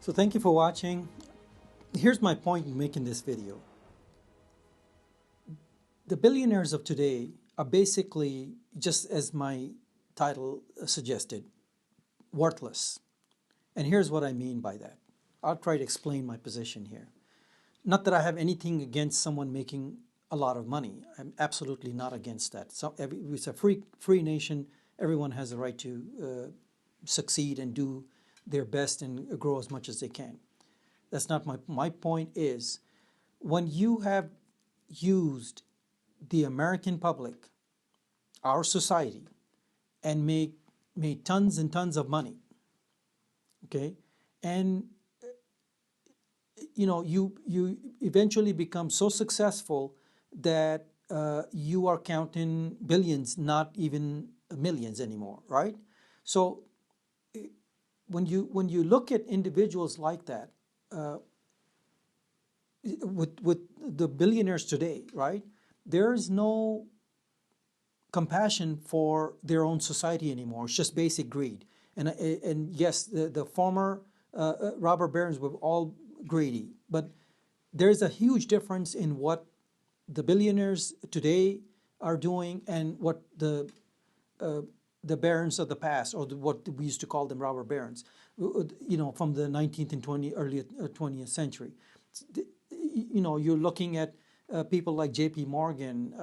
So thank you for watching. Here's my point in making this video. The billionaires of today are basically, just as my title suggested, worthless. And here's what I mean by that. I'll try to explain my position here. Not that I have anything against someone making a lot of money. I'm absolutely not against that. So it's a free nation. Everyone has a right to succeed and do their best and grow as much as they can. That's not my point. Is when you have used the American public, our society, and made tons and tons of money, okay, and you eventually become so successful that you are counting billions, not even millions anymore, right? So when you look at individuals like that, with the billionaires today, right? There is no compassion for their own society anymore. It's just basic greed. And yes, the former robber barons were all greedy, but there's a huge difference in what the billionaires today are doing and what the barons of the past, or what we used to call them, robber barons, from the 19th and early 20th century. You're looking at people like J.P. Morgan,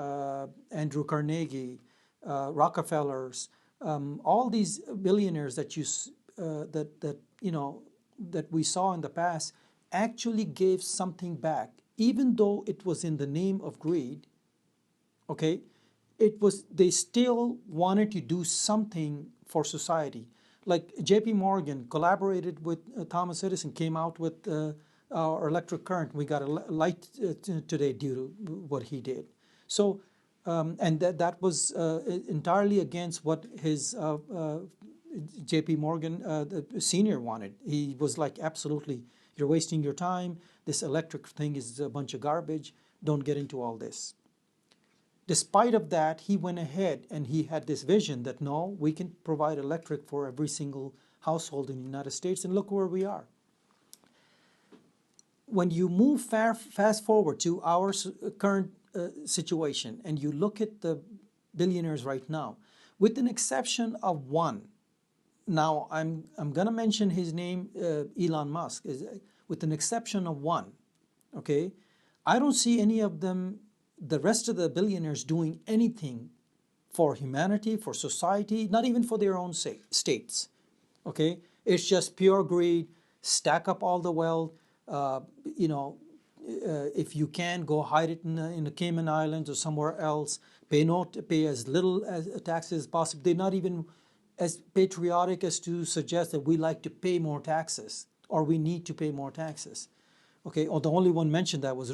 Andrew Carnegie, Rockefellers, all these billionaires that that we saw in the past actually gave something back, even though it was in the name of greed. Okay, they still wanted to do something for society. Like J.P. Morgan collaborated with Thomas Edison, came out with our electric current. We got a light today due to what he did. So, and that was entirely against what his J.P. Morgan the senior wanted. He was like, absolutely, you're wasting your time. This electric thing is a bunch of garbage. Don't get into all this. Despite of that, he went ahead and he had this vision that, no, we can provide electric for every single household in the United States, and look where we are. When you move fast forward to our current situation, and you look at the billionaires right now, with an exception of one. Now, I'm going to mention his name, Elon Musk, with an exception of one, okay? I don't see any of them, the rest of the billionaires, doing anything for humanity, for society, not even for their own states, okay? It's just pure greed, stack up all the wealth, if you can, go hide it in the Cayman Islands or somewhere else, pay as little as taxes as possible. They're not even as patriotic as to suggest that we like to pay more taxes or we need to pay more taxes. Okay, or the only one mentioned that was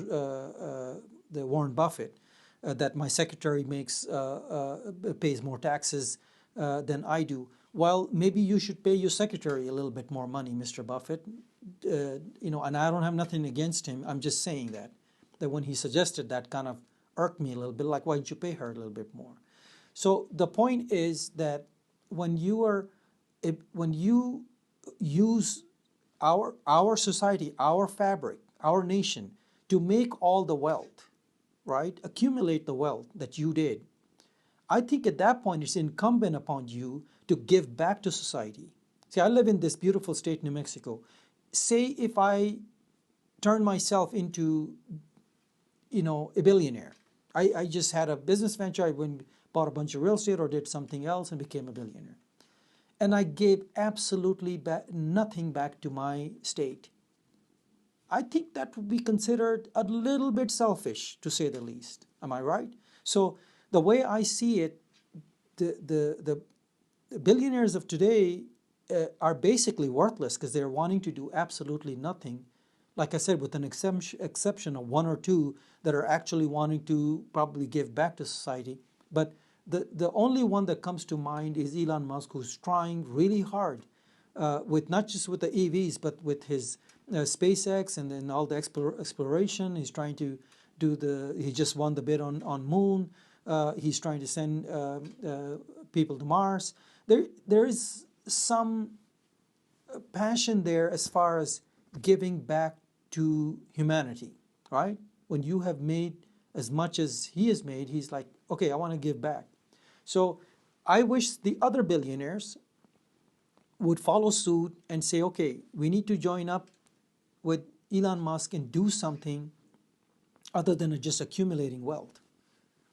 the Warren Buffett, that my secretary pays more taxes than I do. Well, maybe you should pay your secretary a little bit more money, Mr. Buffett. And I don't have nothing against him. I'm just saying that when he suggested that, kind of irked me a little bit, like, why don't you pay her a little bit more? So the point is that when you use our society, our fabric, our nation, to make all the wealth, right, accumulate the wealth that you did, I think at that point it's incumbent upon you to give back to society. See, I live in this beautiful state, New Mexico. Say if I turn myself into, a billionaire. I just had a business venture. I went bought a bunch of real estate or did something else and became a billionaire. And I gave absolutely nothing back to my state. I think that would be considered a little bit selfish, to say the least. Am I right? So the way I see it, the billionaires of today are basically worthless because they're wanting to do absolutely nothing. Like I said, with an exception of one or two that are actually wanting to probably give back to society. But the only one that comes to mind is Elon Musk, who's trying really hard with not just with the EVs, but with his SpaceX and then all the exploration. He's trying to he just won the bid on Moon. He's trying to send people to Mars. There is some passion there as far as giving back to humanity, right? When you have made as much as he has made, he's like, okay, I want to give back. So I wish the other billionaires would follow suit and say, okay, we need to join up with Elon Musk and do something other than just accumulating wealth,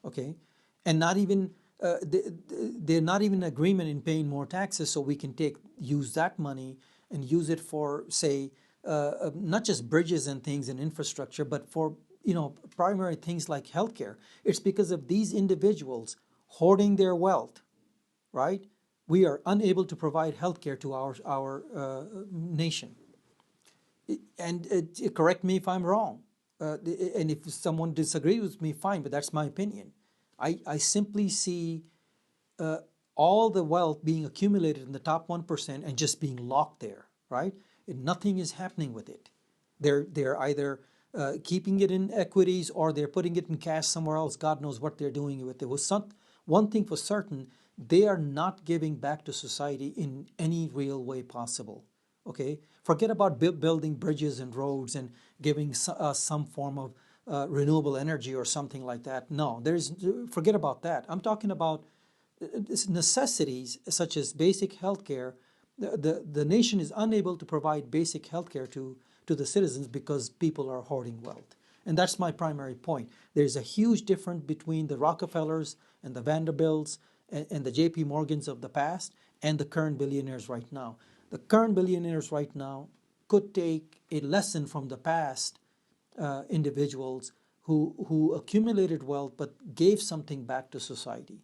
okay? And not even, they're not even in agreement in paying more taxes, so we can use that money and use it for, say, not just bridges and things and infrastructure, but for, primary things like healthcare. It's because of these individuals hoarding their wealth, right? We are unable to provide healthcare to our nation. And correct me if I'm wrong. And if someone disagrees with me, fine, but that's my opinion. I simply see all the wealth being accumulated in the top 1% and just being locked there, right? And nothing is happening with it. They're either keeping it in equities or they're putting it in cash somewhere else. God knows what they're doing with it. One thing for certain, they are not giving back to society in any real way possible. Okay, forget about building bridges and roads and giving some form of renewable energy or something like that. No, forget about that. I'm talking about necessities such as basic health care. The nation is unable to provide basic health care to the citizens because people are hoarding wealth. And that's my primary point. There's a huge difference between the Rockefellers and the Vanderbilts and the JP Morgans of the past and the current billionaires right now. The current billionaires right now could take a lesson from the past individuals who accumulated wealth but gave something back to society.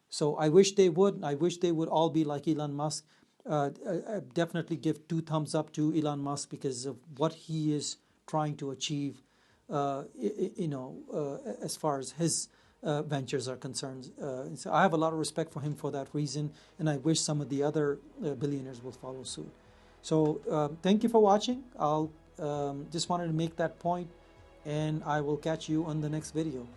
So I wish they would. I wish they would all be like Elon Musk. I definitely give 2 thumbs up to Elon Musk because of what he is trying to achieve, as far as his ventures are concerned. So I have a lot of respect for him for that reason, and I wish some of the other billionaires will follow suit. So thank you for watching. I'll just wanted to make that point, and I will catch you on the next video.